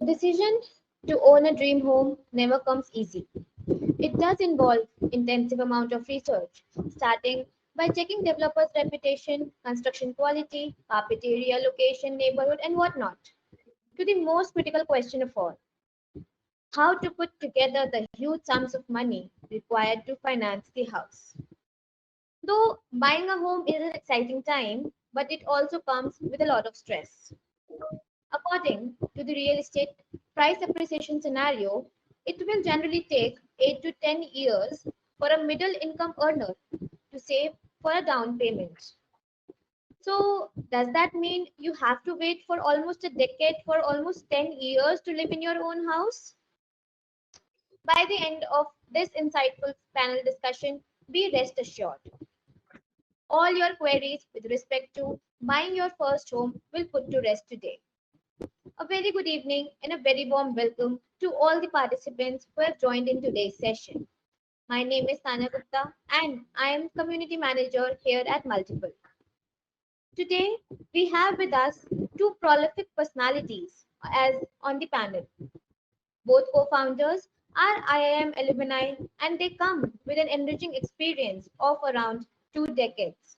The decision to own a dream home never comes easy. It does involve intensive amount of research, starting by checking developers' reputation, construction quality, carpet area, location, neighborhood, and whatnot, to the most critical question of all: how to put together the huge sums of money required to finance the house. Though buying a home is an exciting time, but it also comes with a lot of stress. According to the real estate price appreciation scenario, it will generally take 8 to 10 years for a middle income earner to save for a down payment. So, does that mean you have to wait for almost a decade for almost 10 years to live in your own house? By the end of this insightful panel discussion, be rest assured all your queries with respect to buying your first home will put to rest today. A very good evening and a very warm welcome to all the participants who have joined in today's session. My name is Tanya Gupta and I am Community Manager here at Multipl. Today, we have with us two prolific personalities as on the panel. Both co-founders are IIM alumni and they come with an enriching experience of around 2 decades.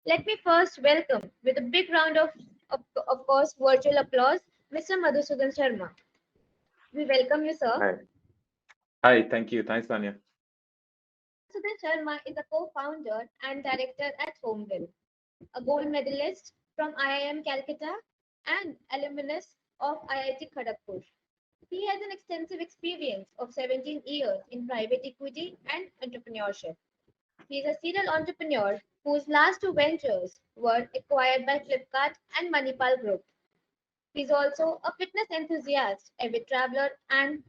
Let me first welcome with a big round of course, virtual applause, Mr. Madhusudhan Sharma. We welcome you, sir. Hi. Hi, thank you. Thanks, Tanya. Madhusudhan Sharma is a co-founder and director at HomeCapital, a gold medalist from IIM Calcutta and alumnus of IIT Kharagpur. He has an extensive experience of 17 years in private equity and entrepreneurship. He is a serial entrepreneur whose last two ventures were acquired by Flipkart and Manipal Group. He is also a fitness enthusiast, avid traveler, and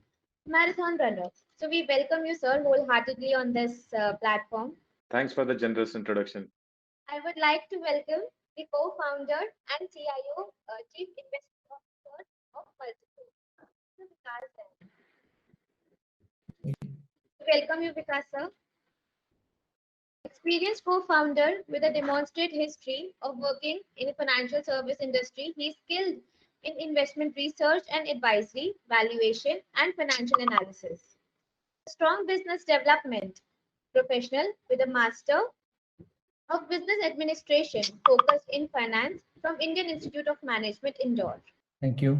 marathon runner. So we welcome you, sir, wholeheartedly on this platform. Thanks for the generous introduction. I would like to welcome the co-founder and CIO, Chief Investment Officer of Multipl, Mr. Vikas. Welcome you, Vikas, sir. Experienced co-founder with a demonstrate history of working in the financial service industry, he is skilled in investment research and advisory, valuation, and financial analysis. Strong business development professional with a master of business administration focused in finance from Indian Institute of Management Indore. Thank you.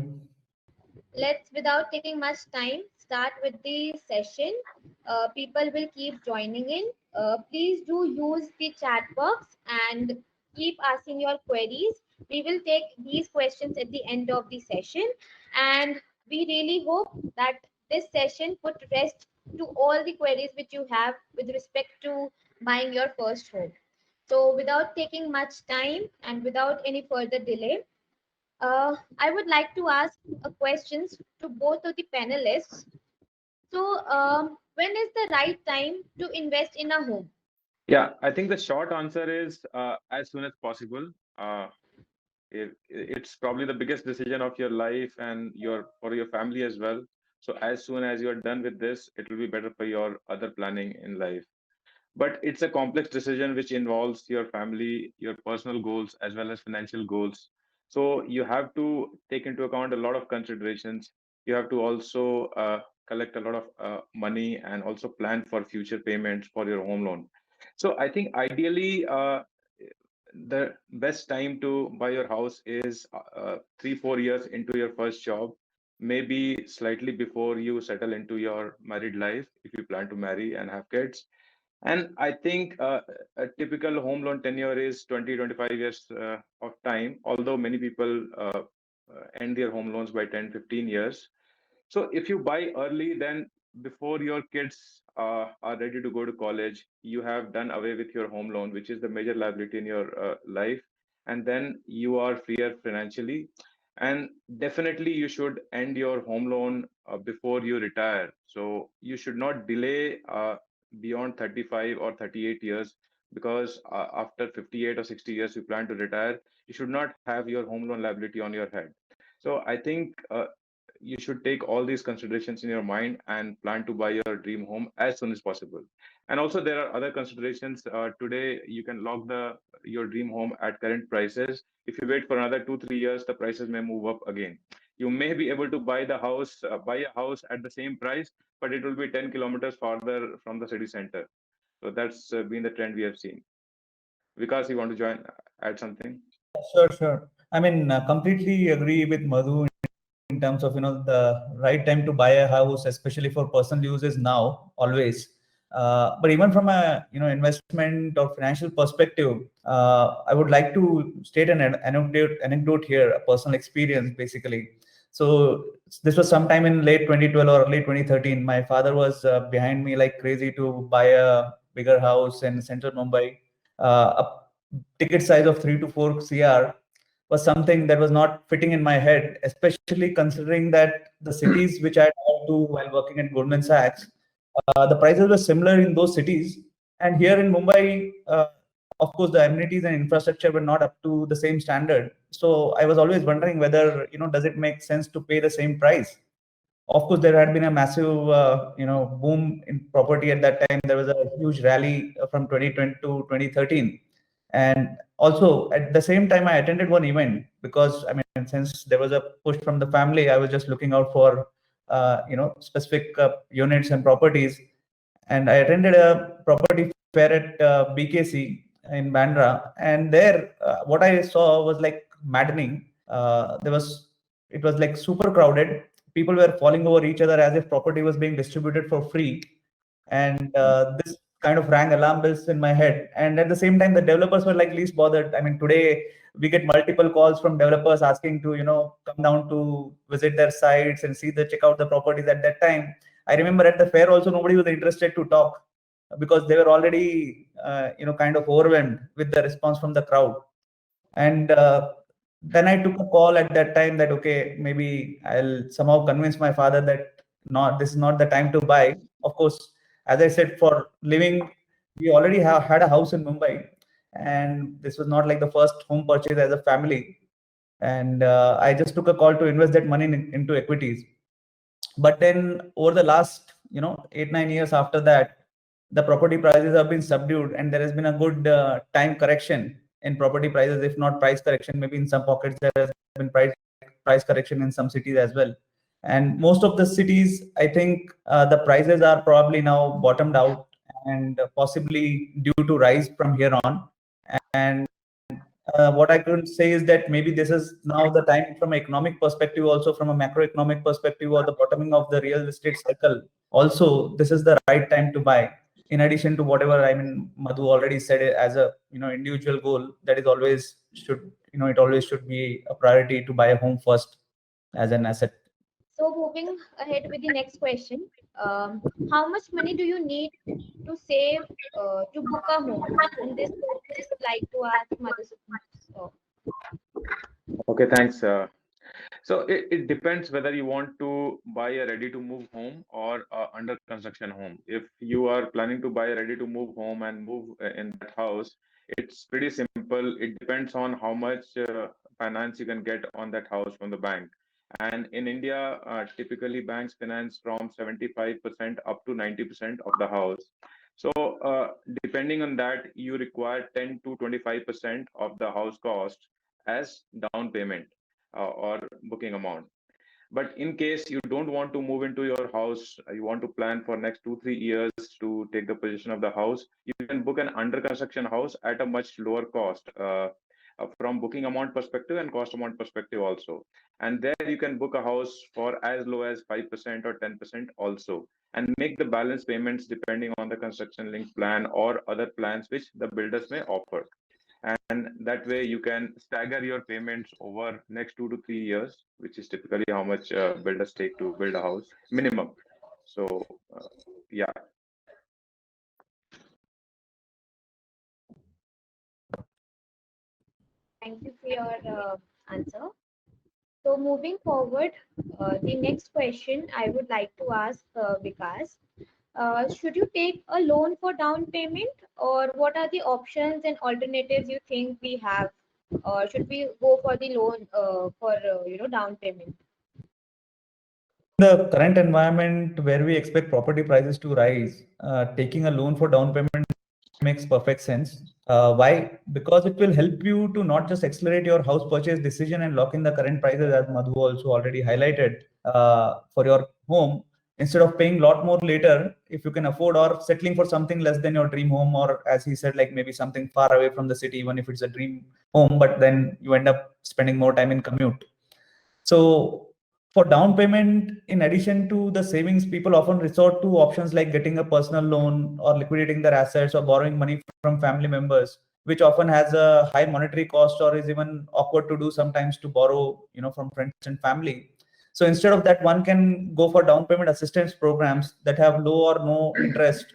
Let's, without taking much time, start with the session. People will keep joining in. Please do use the chat box and keep asking your queries. We will take these questions at the end of the session, and we really hope that this session put rest to all the queries which you have with respect to buying your first home. So without taking much time and without any further delay, I would like to ask questions to both of the panelists. So, when is the right time to invest in a home? Yeah, I think the short answer is as soon as possible. It's probably the biggest decision of your life and your for your family as well. So as soon as you're done with this, it will be better for your other planning in life. But it's a complex decision which involves your family, your personal goals, as well as financial goals. So you have to take into account a lot of considerations. You have to also collect a lot of money and also plan for future payments for your home loan. So I think ideally, the best time to buy your house is 3, 4 years into your first job, maybe slightly before you settle into your married life, if you plan to marry and have kids. And I think a typical home loan tenure is 20, 25 years of time, although many people end their home loans by 10, 15 years. So if you buy early, then before your kids are ready to go to college, you have done away with your home loan, which is the major liability in your life. And then you are freer financially. And definitely you should end your home loan before you retire. So you should not delay beyond 35 or 38 years, because after 58 or 60 years you plan to retire, you should not have your home loan liability on your head. So I think you should take all these considerations in your mind and plan to buy your dream home as soon as possible. And also there are other considerations. Today you can lock the your dream home at current prices. If you wait for another 2, 3 years, the prices may move up again. You may be able to buy buy a house at the same price, but it will be 10 kilometers farther from the city center. So that's been the trend we have seen. Vikas, you want to add something? Sure, sure. I mean, completely agree with Madhu in terms of the right time to buy a house, especially for personal use, is now always. But even from a investment or financial perspective, I would like to state an anecdote here, a personal experience basically. So this was sometime in late 2012 or early 2013. My father was behind me like crazy to buy a bigger house in central Mumbai. A ticket size of 3 to 4 cr was something that was not fitting in my head, especially considering that the cities which I had gone to while working at Goldman Sachs, the prices were similar in those cities. And here in Mumbai, of course, the amenities and infrastructure were not up to the same standard. So I was always wondering whether, does it make sense to pay the same price? Of course, there had been a massive, boom in property at that time. There was a huge rally from 2020 to 2013. And also at the same time, I attended one event because, I mean, since there was a push from the family, I was just looking out for, specific units and properties. And I attended a property fair at BKC in Bandra. And there, what I saw was like maddening. It was like super crowded. People were falling over each other as if property was being distributed for free. And this kind of rang alarm bells in my head. And at the same time, the developers were like least bothered. I mean, today we get multiple calls from developers asking to, come down to visit their sites and check out the properties. At that time, I remember at the fair also nobody was interested to talk because they were already, kind of overwhelmed with the response from the crowd. And then I took a call at that time that, okay, maybe I'll somehow convince my father that this is not the time to buy. Of course, as I said, for living, we already have had a house in Mumbai, and this was not like the first home purchase as a family. And I just took a call to invest that money into equities. But then over the last 8-9 years after that, the property prices have been subdued, and there has been a good time correction in property prices, if not price correction. Maybe in some pockets there has been price correction in some cities as well. And most of the cities, I think, the prices are probably now bottomed out and possibly due to rise from here on. And what I could say is that maybe this is now the time, from an economic perspective, also from a macroeconomic perspective, or the bottoming of the real estate cycle. Also, this is the right time to buy. In addition to whatever, I mean, Madhu already said it as a individual goal, that is always should it always should be a priority to buy a home first as an asset. So moving ahead with the next question, how much money do you need to save to book a home? And this I would like to ask Madhusudhan. So, Okay, thanks. So it depends whether you want to buy a ready to move home or under construction home. If you are planning to buy a ready to move home and move in that house, it's pretty simple. It depends on how much finance you can get on that house from the bank. And in India, typically banks finance from 75% up to 90% of the house. So depending on that, you require 10 to 25% of the house cost as down payment or booking amount. But in case you don't want to move into your house, you want to plan for next 2-3 years to take the possession of the house, you can book an under construction house at a much lower cost from booking amount perspective and cost amount perspective also. And there you can book a house for as low as 5% or 10% also, and make the balance payments depending on the construction link plan or other plans which the builders may offer. And that way you can stagger your payments over next 2 to 3 years, which is typically how much builders take to build a house minimum. So yeah. thank you for your answer. So moving forward, the next question I would like to ask Vikas. Should you take a loan for down payment, or what are the options and alternatives you think we have? Or should we go for the loan for down payment? The current environment where we expect property prices to rise, taking a loan for down payment makes perfect sense. Why? Because it will help you to not just accelerate your house purchase decision and lock in the current prices, as Madhu also already highlighted, for your home, instead of paying a lot more later, if you can afford, or settling for something less than your dream home, or as he said, like maybe something far away from the city, even if it's a dream home, but then you end up spending more time in commute. So for down payment, in addition to the savings, people often resort to options like getting a personal loan or liquidating their assets or borrowing money from family members, which often has a high monetary cost or is even awkward to do sometimes to borrow, from friends and family. So instead of that, one can go for down payment assistance programs that have low or no interest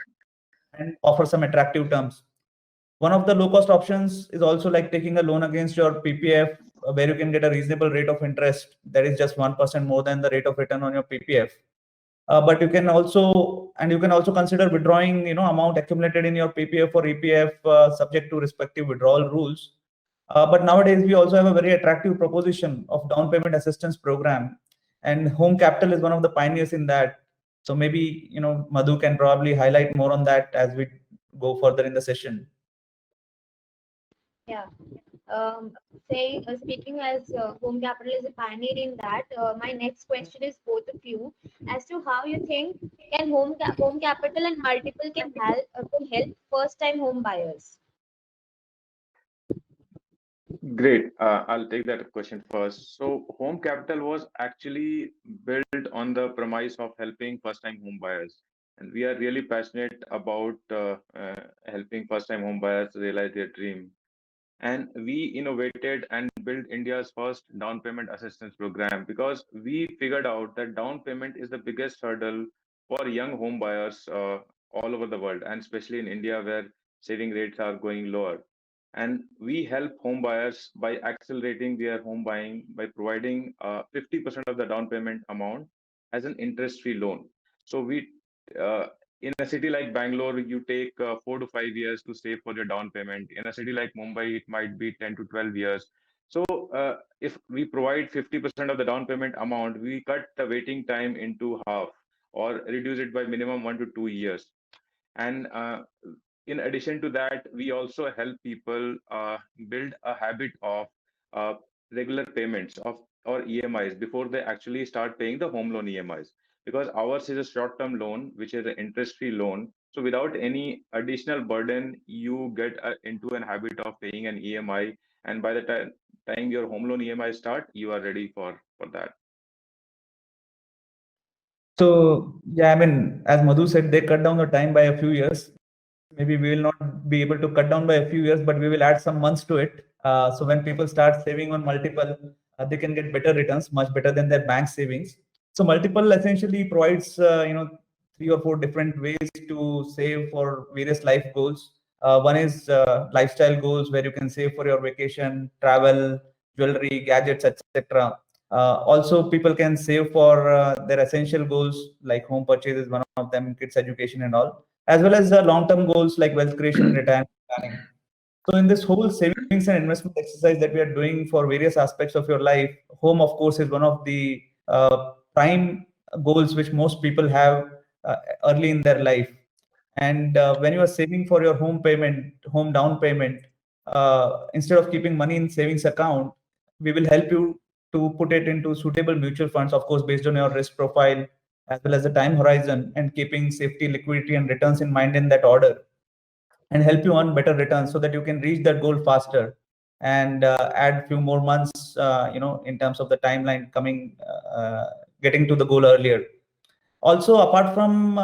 and offer some attractive terms. One of the low cost options is also like taking a loan against your PPF, where you can get a reasonable rate of interest that is just 1% more than the rate of return on your PPF. But you can also consider withdrawing, amount accumulated in your PPF or EPF, subject to respective withdrawal rules. But nowadays we also have a very attractive proposition of down payment assistance program, and HomeCapital is one of the pioneers in that. So maybe, Madhu can probably highlight more on that as we go further in the session. Yeah. Speaking as HomeCapital is a pioneer in that, my next question is both of you as to how you think can HomeCapital and Multipl can help first time home buyers. Great. I'll take that question first. So, HomeCapital was actually built on the premise of helping first-time home buyers, and we are really passionate about helping first-time home buyers realize their dream. And we innovated and built India's first down payment assistance program because we figured out that down payment is the biggest hurdle for young home buyers all over the world, and especially in India where saving rates are going lower. And we help home buyers by accelerating their home buying by providing 50% of the down payment amount as an interest-free loan. So uh, in a city like Bangalore, you take 4 to 5 years to save for your down payment. In a city like Mumbai, it might be 10 to 12 years. So if we provide 50% of the down payment amount, we cut the waiting time into half or reduce it by minimum 1 to 2 years. And in addition to that, we also help people build a habit of uh, regular payments of or EMIs before they actually start paying the home loan EMIs. Because ours is a short-term loan, which is an interest-free loan. So without any additional burden, you get into an habit of paying an EMI, and by the time your home loan EMI start, you are ready for that. So yeah, I mean, as Madhu said, they cut down the time by a few years. Maybe we will not be able to cut down by a few years, but we will add some months to it. So when people start saving on Multipl, they can get better returns, much better than their bank savings. So Multipl essentially provides, 3 or 4 different ways to save for various life goals. One is lifestyle goals, where you can save for your vacation, travel, jewelry, gadgets, etc. Also, people can save for their essential goals like home purchase is one of them, kids education and all, as well as the long-term goals like wealth creation and retirement planning. So in this whole savings and investment exercise that we are doing for various aspects of your life, home, of course, is one of the prime goals which most people have early in their life. And when you are saving for your home down payment, instead of keeping money in savings account, we will help you to put it into suitable mutual funds, of course, based on your risk profile as well as the time horizon, and keeping safety, liquidity, and returns in mind in that order, and help you earn better returns so that you can reach that goal faster and add few more months, in terms of the timeline coming, getting to the goal earlier. Also, apart from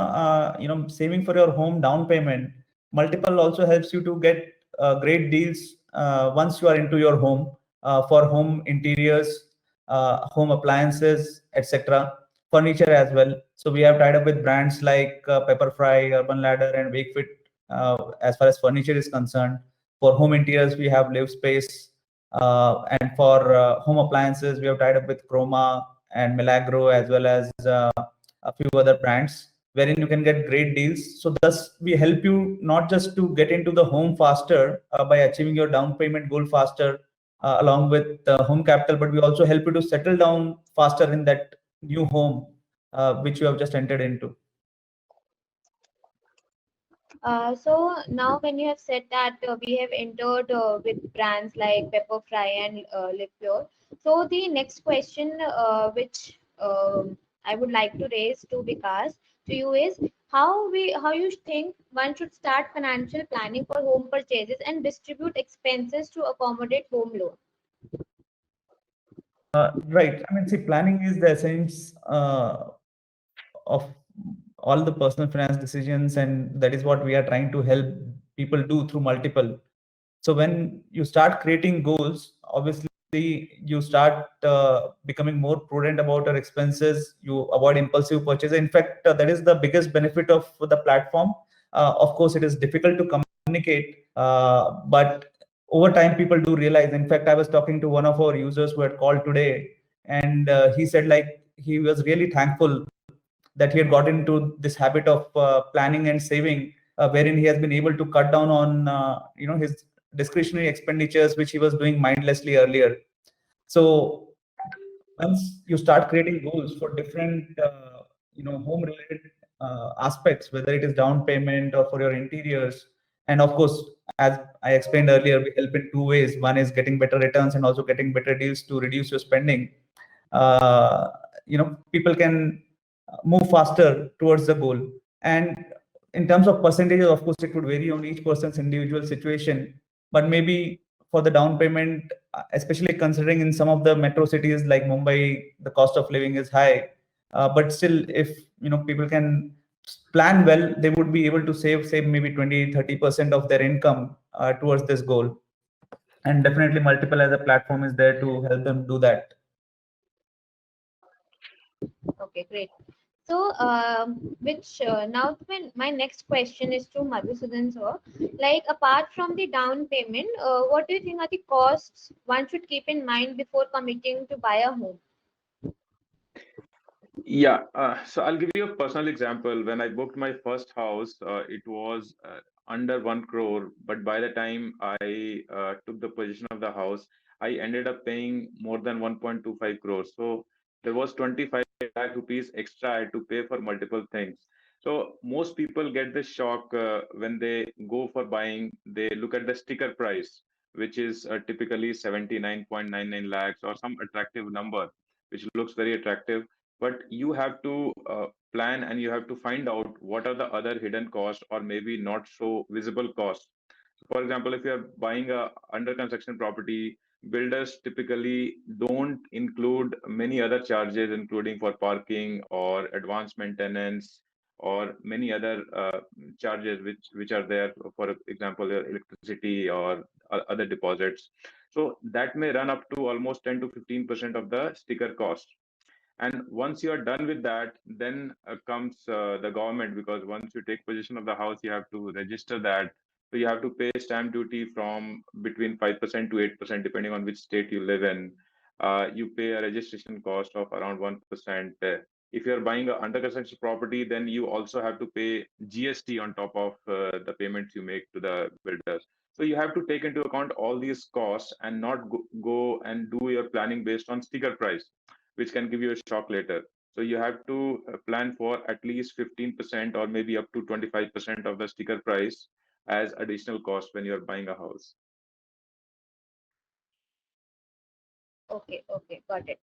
saving for your home down payment, Multipl also helps you to get great deals once you are into your home, for home interiors, home appliances, etc., furniture as well. So we have tied up with brands like Pepperfry, Urban Ladder, and Wakefit as far as furniture is concerned. For home interiors, we have Live Space, and for home appliances, we have tied up with Chroma and Milagro, as well as a few other brands, wherein you can get great deals. So thus we help you not just to get into the home faster by achieving your down payment goal faster, along with HomeCapital, but we also help you to settle down faster in that new home which you have just entered into. So now, when you have said that we have entered with brands like Pepperfry and Live Pure, so the next question, which I would like to raise to Vikas to you is how you think one should start financial planning for home purchases and distribute expenses to accommodate home loan. Right. I mean, see, planning is the essence of all the personal finance decisions, and that is what we are trying to help people do through multiple. So when you start creating goals, obviously you start becoming more prudent about your expenses. You avoid impulsive purchases. In fact, that is the biggest benefit of the platform. Of course, it is difficult to communicate, but over time people do realize. In fact, I was talking to one of our users who had called today, and he said like he was really thankful that he had got into this habit of planning and saving, wherein he has been able to cut down on his discretionary expenditures which he was doing mindlessly earlier. So once you start creating goals for different home related aspects, whether it is down payment or for your interiors, and of course, as I explained earlier, we help in two ways. One is getting better returns and also getting better deals to reduce your spending. People can move faster towards the goal. And in terms of percentages, of course, it would vary on each person's individual situation. But maybe for the down payment, especially considering in some of the metro cities like Mumbai, the cost of living is high. But still, if people can plan well, they would be able to save maybe 20-30% of their income towards this goal. And definitely Multipl as a platform is there to help them do that. Okay, great. So, which now my next question is to Madhusudhan sir. Like, apart from the down payment, what do you think are the costs one should keep in mind before committing to buy a home? Yeah, so I'll give you a personal example. When I booked my first house, it was under 1 crore, but by the time I took the possession of the house, I ended up paying more than 1.25 crores. So there was 25 lakh rupees extra I had to pay for multiple things. So most people get this shock when they go for buying. They look at the sticker price, which is typically 79.99 lakhs or some attractive number, which looks very attractive, but you have to plan and you have to find out what are the other hidden costs or maybe not so visible costs. For example, if you're buying a under construction property, builders typically don't include many other charges, including for parking or advanced maintenance or many other charges which are there. For example, your electricity or other deposits. So that may run up to almost 10 to 15% of the sticker cost. And once you are done with that, then comes the government, because once you take possession of the house, you have to register that. So you have to pay stamp duty from between 5% to 8%, depending on which state you live in. You pay a registration cost of around 1%. If you're buying a under construction property, then you also have to pay GST on top of the payments you make to the builders. So you have to take into account all these costs and not go and do your planning based on sticker price, which can give you a shock later. So you have to plan for at least 15% or maybe up to 25% of the sticker price as additional cost when you're buying a house. Okay, okay, got it.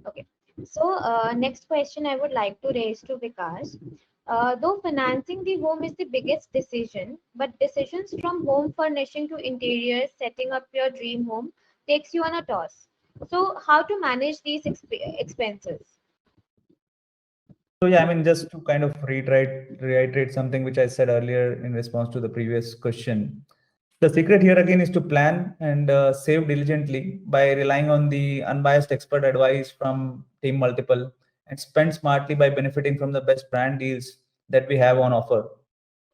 Okay. So, next question I would like to raise to Vikas. Though financing the home is the biggest decision, but decisions from home furnishing to interiors, setting up your dream home takes you on a toss. So, how to manage these expenses? So yeah, I mean, just to kind of reiterate something which I said earlier in response to the previous question. The secret here again is to plan and save diligently by relying on the unbiased expert advice from Team Multipl, and spend smartly by benefiting from the best brand deals that we have on offer.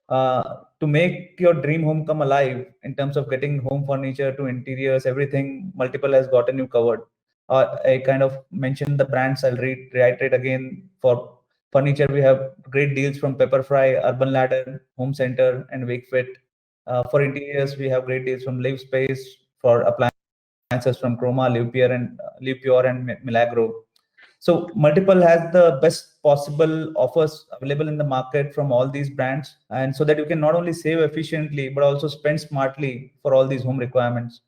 To make your dream home come alive in terms of getting home furniture to interiors, everything, Multipl has gotten you covered. I kind of mentioned the brands. I'll reiterate again. For furniture, we have great deals from Pepperfry, Urban Ladder, Home Center, and Wakefit. For interiors, we have great deals from Live Space. For appliances from Chroma, Live Pure, and Milagro. So Multipl has the best possible offers available in the market from all these brands, and so that you can not only save efficiently but also spend smartly for all these home requirements.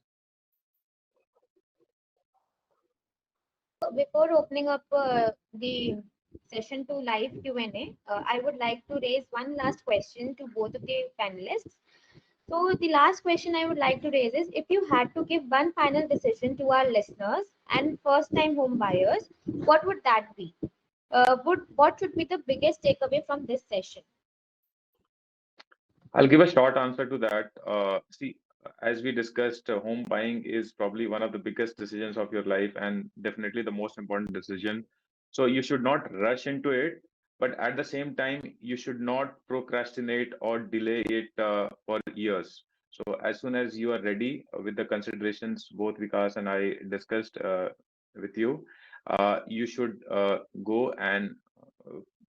Before opening up the session to live Q&A, I would like to raise one last question to both of the panelists. So the last question I would like to raise is, if you had to give one final decision to our listeners and first-time home buyers, what would that be? What should be the biggest takeaway from this session? I'll give a short answer to that. See, as we discussed, home buying is probably one of the biggest decisions of your life and definitely the most important decision. So you should not rush into it, but at the same time, you should not procrastinate or delay it for years. So as soon as you are ready with the considerations both Vikas and I discussed with you, you should go and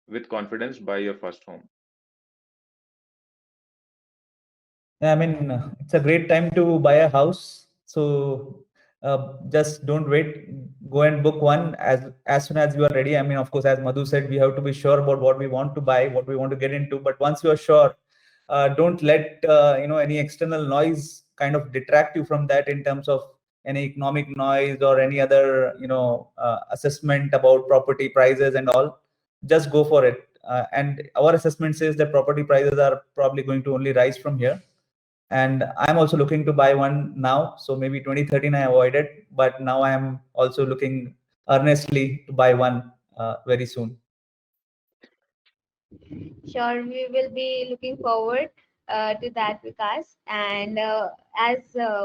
with confidence buy your first home. Yeah, I mean, it's a great time to buy a house. So just don't wait. Go and book one as soon as you are ready. I mean, of course, as Madhu said, we have to be sure about what we want to buy, what we want to get into. But once you are sure, don't let any external noise kind of detract you from that in terms of any economic noise or any other assessment about property prices and all. Just go for it. And our assessment says that property prices are probably going to only rise from here, and I'm also looking to buy one now. So maybe 2013 I avoided, but now I am also looking earnestly to buy one very soon. Sure, we will be looking forward to that, Vikas. And as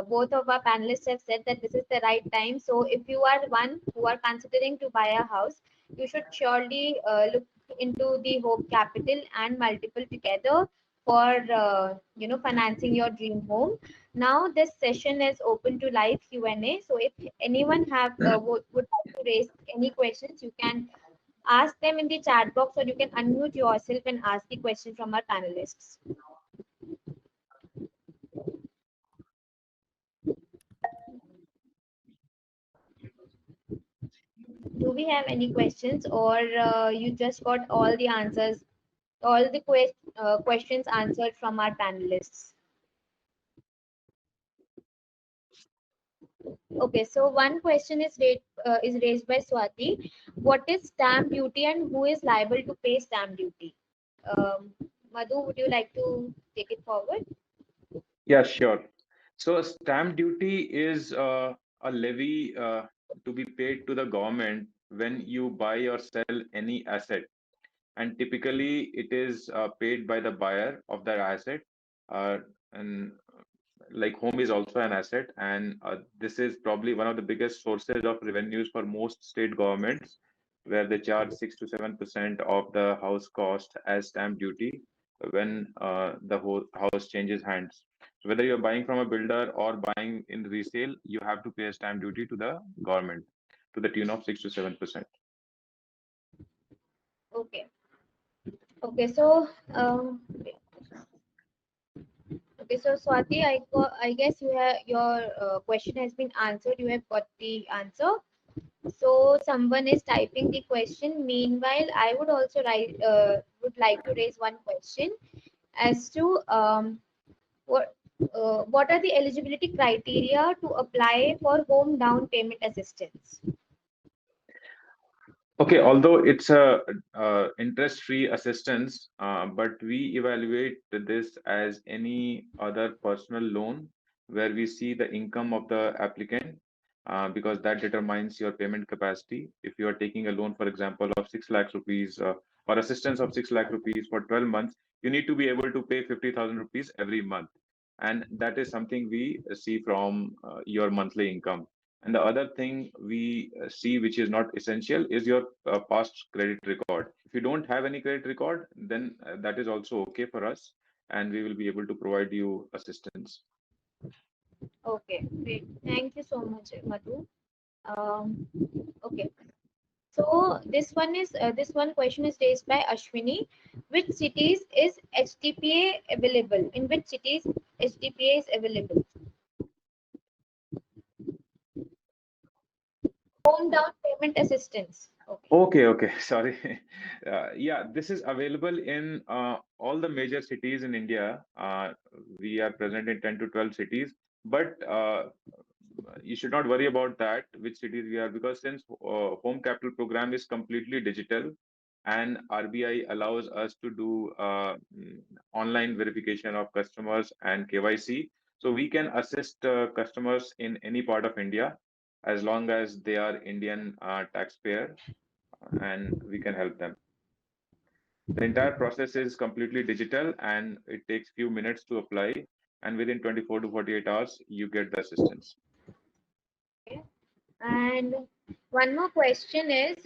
both of our panelists have said that this is the right time. So if you are one who are considering to buy a house, you should surely look into the HomeCapital and Multipl together for financing your dream home. Now this session is open to live Q&A. So if anyone would like to raise any questions, you can ask them in the chat box, or you can unmute yourself and ask the question from our panelists. Do we have any questions, or you just got all the answers, all the questions answered from our panelists? Okay, so one question is raised by Swati. What is stamp duty and who is liable to pay stamp duty? Madhu, would you like to take it forward? Yeah, sure. So stamp duty is a levy to be paid to the government when you buy or sell any asset, and typically it is paid by the buyer of that asset. And like home is also an asset, and this is probably one of the biggest sources of revenues for most state governments, where they charge 6 to 7% of the house cost as stamp duty when the whole house changes hands. So whether you're buying from a builder or buying in resale, you have to pay a stamp duty to the government to the tune of 6 to 7%. Okay. Okay, so Swati, I guess your question has been answered. You have got the answer. So someone is typing the question. Meanwhile, I would also would like to raise one question as to what are the eligibility criteria to apply for home down payment assistance? Okay, although it's a interest-free assistance, but we evaluate this as any other personal loan where we see the income of the applicant, because that determines your payment capacity. If you are taking a loan, for example, of 6 lakhs rupees or assistance of 6 lakh rupees for 12 months, you need to be able to pay 50,000 rupees every month. And that is something we see from your monthly income. And the other thing we see, which is not essential, is your past credit record. If you don't have any credit record, then that is also okay for us, and we will be able to provide you assistance. Okay, great. Thank you so much, Madhu. Okay. So this one question is raised by Ashwini. Which cities is HDPA available? In which cities HDPA is available? Home down payment assistance. Okay. Sorry. Yeah, this is available in all the major cities in India. We are present in 10 to 12 cities, but you should not worry about that, which cities we are, because since Home Capital program is completely digital and RBI allows us to do online verification of customers and KYC, so we can assist customers in any part of India as long as they are Indian taxpayer, and we can help them. The entire process is completely digital and it takes few minutes to apply, and within 24 to 48 hours you get the assistance. Okay. And one more question is,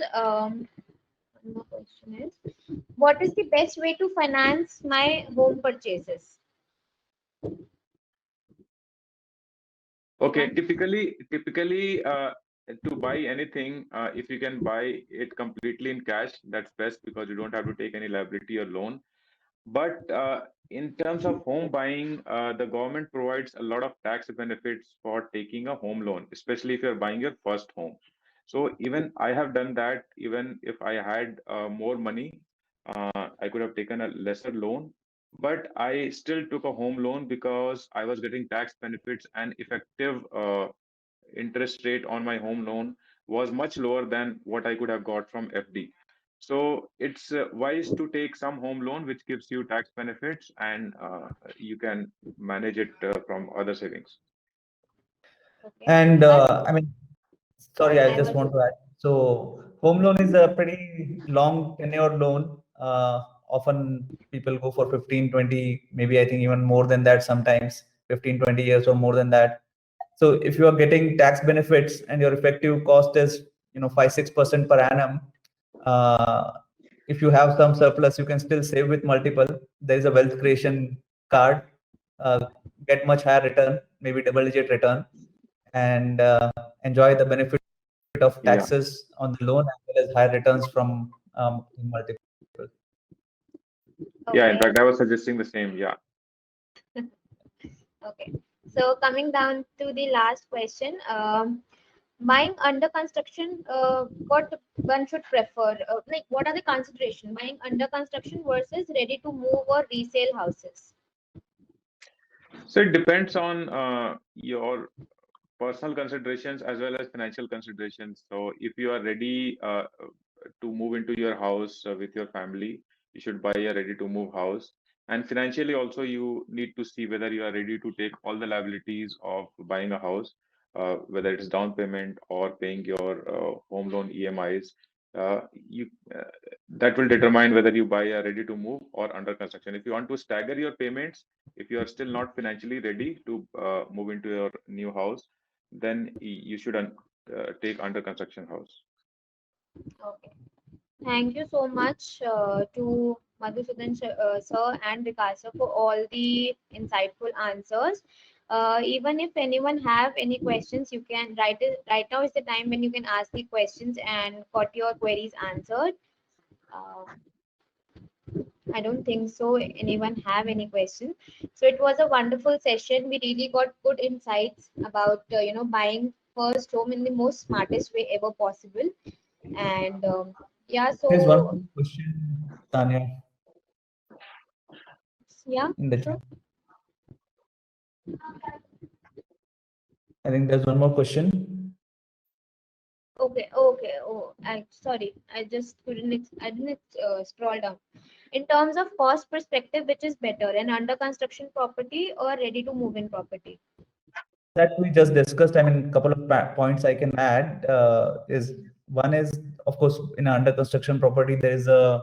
what is the best way to finance my home purchases? Okay, Anyone? typically, to buy anything, if you can buy it completely in cash, that's best because you don't have to take any liability or loan. But in terms of home buying, the government provides a lot of tax benefits for taking a home loan, especially if you're buying your first home. So even I have done that. Even if I had more money, I could have taken a lesser loan, but I still took a home loan because I was getting tax benefits and effective interest rate on my home loan was much lower than what I could have got from FD. So it's wise to take some home loan which gives you tax benefits, and you can manage it from other savings. Okay. And But I mean, sorry, I I just was want to add. So home loan is a pretty long tenure loan. Often people go for 15, 20, maybe I think even more than that sometimes, 15, 20 years or more than that. So if you are getting tax benefits and your effective cost is, 5, 6% per annum, uh, if you have some surplus, you can still save with multiple. There is a wealth creation card, get much higher return, maybe double digit return, and enjoy the benefit of Yeah, taxes on the loan as well as higher returns from multiple. yeah. In okay. fact, I was suggesting the same. Yeah. Okay. So coming down to the last question, buying under construction, what one should prefer? Like, what are the consideration? Buying under construction versus ready to move or resale houses. So it depends on your personal considerations as well as financial considerations. So if you are ready to move into your house with your family, you should buy a ready to move house. And financially also, you need to see whether you are ready to take all the liabilities of buying a house, whether it's down payment or paying your home loan EMIs. You That will determine whether you buy a ready to move or under construction. If you want to stagger your payments, if you are still not financially ready to move into your new house, then you should take under construction house. Okay. Thank you so much to Madhusudhan sir and Vikas sir for all the insightful answers. Even if anyone have any questions, you can write it. Right now is the time when you can ask the questions and got your queries answered. Uh, I don't think so. Anyone have any questions? So it was a wonderful session. We really got good insights about buying first home in the most smartest way ever possible. And yeah, There's one so more question, Tanya, yeah, in the sure. chat. I think there's one more question. Okay, okay. Oh, I sorry. I just couldn't. I didn't scroll down. In terms of cost perspective, which is better, an under construction property or ready to move in property? That we just discussed. I mean, a couple of points I can add is one is, of course, in an under construction property, there is a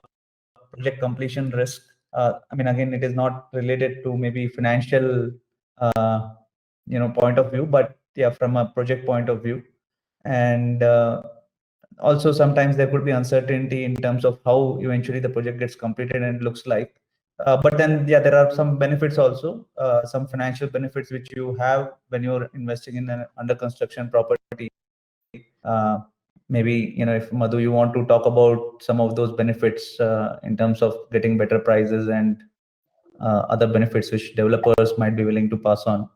project completion risk. I mean, again, it is not related to maybe financial, point of view, but yeah, from a project point of view. And also sometimes there could be uncertainty in terms of how eventually the project gets completed and looks like. But then, yeah, there are some benefits also, some financial benefits which you have when you're investing in an under construction property. Uh, Maybe, if Madhu, you want to talk about some of those benefits in terms of getting better prices and other benefits which developers might be willing to pass on.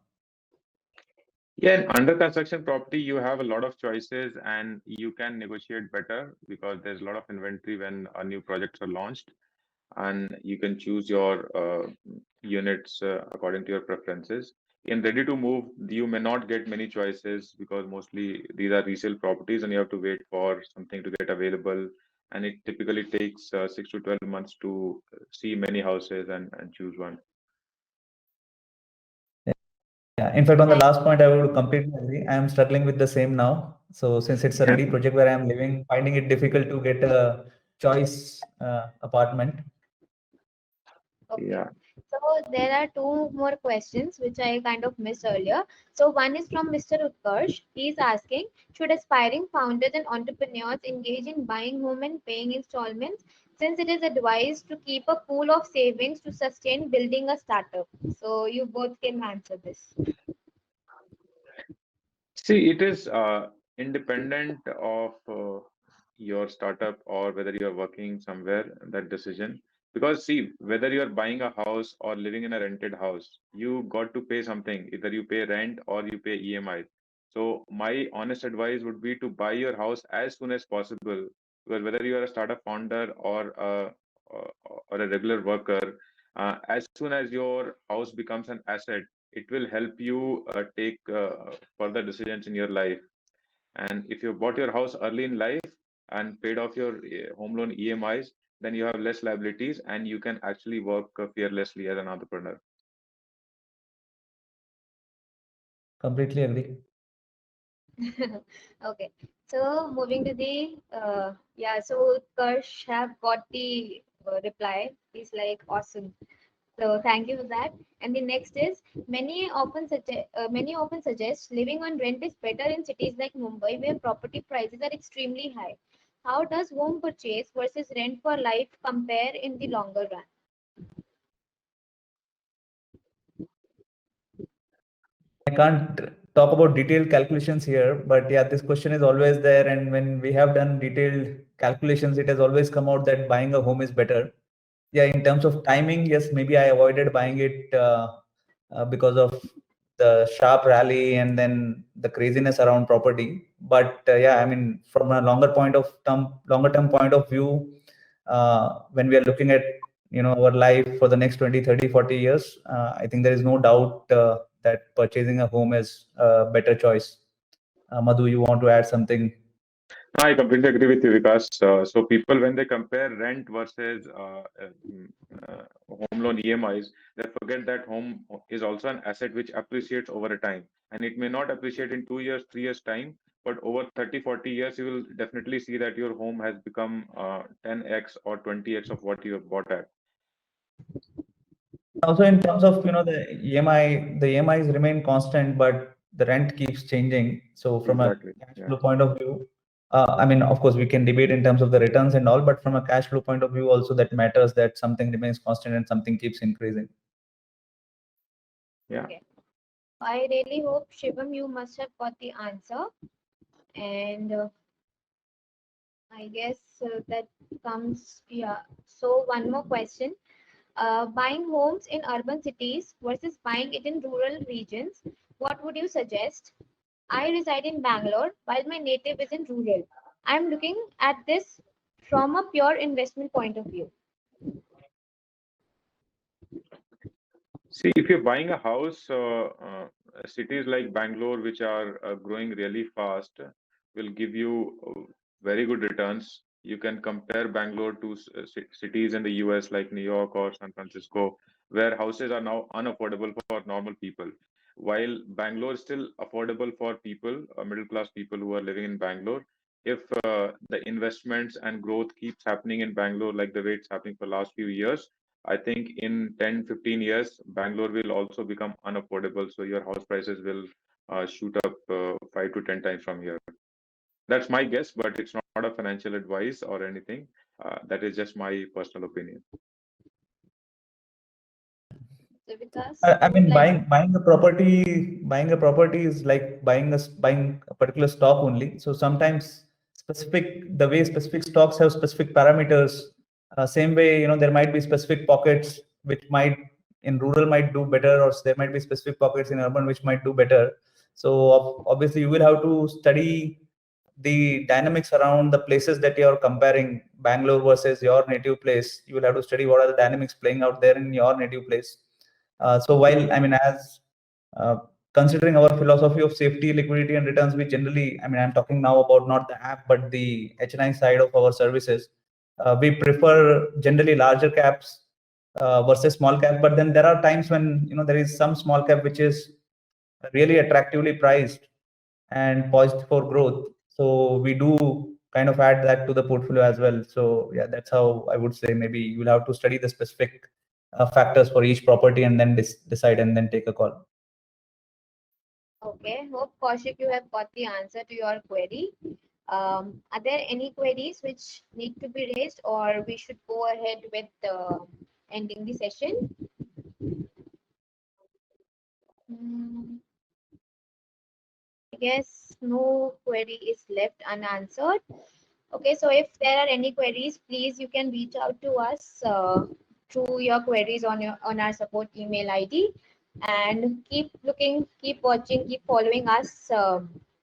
Yeah, in under construction property, you have a lot of choices and you can negotiate better because there's a lot of inventory when new projects are launched, and you can choose your units according to your preferences. In ready to move, you may not get many choices because mostly these are resale properties and you have to wait for something to get available. And it typically takes 6 to 12 months to see many houses and choose one. Yeah, in fact, on the Thank last point, I would completely agree. I am struggling with the same now. So since it's a Yeah. ready project where I am living, finding it difficult to get a choice apartment. Okay. Yeah. So there are two more questions which I kind of missed earlier. So one is from Mr. Utkarsh. He is asking, should aspiring founders and entrepreneurs engage in buying home and paying installments, since it is advised to keep a pool of savings to sustain building a startup? So you both can answer this. See, it is independent of your startup or whether you're working somewhere, that decision. Because, see, whether you're buying a house or living in a rented house, you got to pay something. Either you pay rent or you pay EMI. So, my honest advice would be to buy your house as soon as possible. Because whether you are a startup founder or, or a regular worker, as soon as your house becomes an asset, it will help you take further decisions in your life. And if you bought your house early in life and paid off your home loan EMIs, then you have less liabilities and you can actually work fearlessly as an entrepreneur. Completely agree. Okay. So moving to the yeah. So Utkarsh have got the reply. He's like awesome. So thank you for that. And the next is many often suggest living on rent is better in cities like Mumbai where property prices are extremely high. How does home purchase versus rent for life compare in the longer run? I can't talk about detailed calculations here, but yeah, this question is always there. And when we have done detailed calculations, it has always come out that buying a home is better. Yeah, in terms of timing, yes, maybe I avoided buying it because of the sharp rally and then the craziness around property. But yeah, I mean, from a longer term point of view, when we are looking at our life for the next 20, 30, 40 years, I think there is no doubt that purchasing a home is a better choice. Madhu, you want to add something? I completely agree with you, Vikas. So people, when they compare rent versus home loan EMIs, they forget that home is also an asset which appreciates over a time. And it may not appreciate in 2 years, 3 years time, but over 30, 40 years, you will definitely see that your home has become 10x or 20x of what you have bought at. Also, in terms of the EMIs remain constant, but the rent keeps changing. So, from a Exactly. cash Yeah. flow point of view, I mean, of course, we can debate in terms of the returns and all, but from a cash flow point of view, also that matters that something remains constant and something keeps increasing. Yeah. Okay. I really hope Shivam you must have got the answer. And I guess that comes, yeah. So, one more question. Buying homes in urban cities versus buying it in rural regions, what would you suggest? I reside in Bangalore while my native is in rural. I'm looking at this from a pure investment point of view. See, if you're buying a house, cities like Bangalore, which are growing really fast, will give you very good returns. You can compare Bangalore to cities in the US like New York or San Francisco, where houses are now unaffordable for normal people. While Bangalore is still affordable for people, middle class people who are living in Bangalore, if the investments and growth keeps happening in Bangalore like the way it's happening for the last few years, I think in 10, 15 years, Bangalore will also become unaffordable. So your house prices will shoot up 5 to 10 times from here. That's my guess, but it's not a financial advice or anything. That is just my personal opinion. So, Vikas, I you would mean, like buying a property is like buying a particular stock only. So sometimes the way specific stocks have specific parameters, same way, there might be specific pockets which might in rural might do better, or there might be specific pockets in urban which might do better. So obviously you will have to study the dynamics around the places that you are comparing, Bangalore versus your native place. You will have to study what are the dynamics playing out there in your native place. So while, I mean, as considering our philosophy of safety, liquidity, and returns, we generally, I mean, I'm talking now about not the app, but the H9 side of our services. We prefer generally larger caps versus small cap. But then there are times when, you know, there is some small cap which is really attractively priced and poised for growth. So we do kind of add that to the portfolio as well. So yeah, that's how I would say maybe you'll have to study the specific factors for each property and then decide and then take a call. Okay, hope Kaushik you have got the answer to your query. Are there any queries which need to be raised, or we should go ahead with ending the session? I guess no query is left unanswered. Okay, so if there are any queries, please you can reach out to us through your queries on our support email ID, and keep looking, keep watching, keep following us,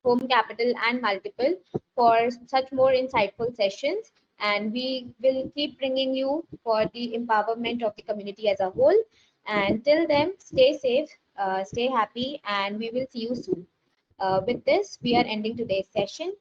HomeCapital and Multipl, for such more insightful sessions, and we will keep bringing you for the empowerment of the community as a whole. And till then, stay safe, stay happy, and we will see you soon. With this, we are ending today's session.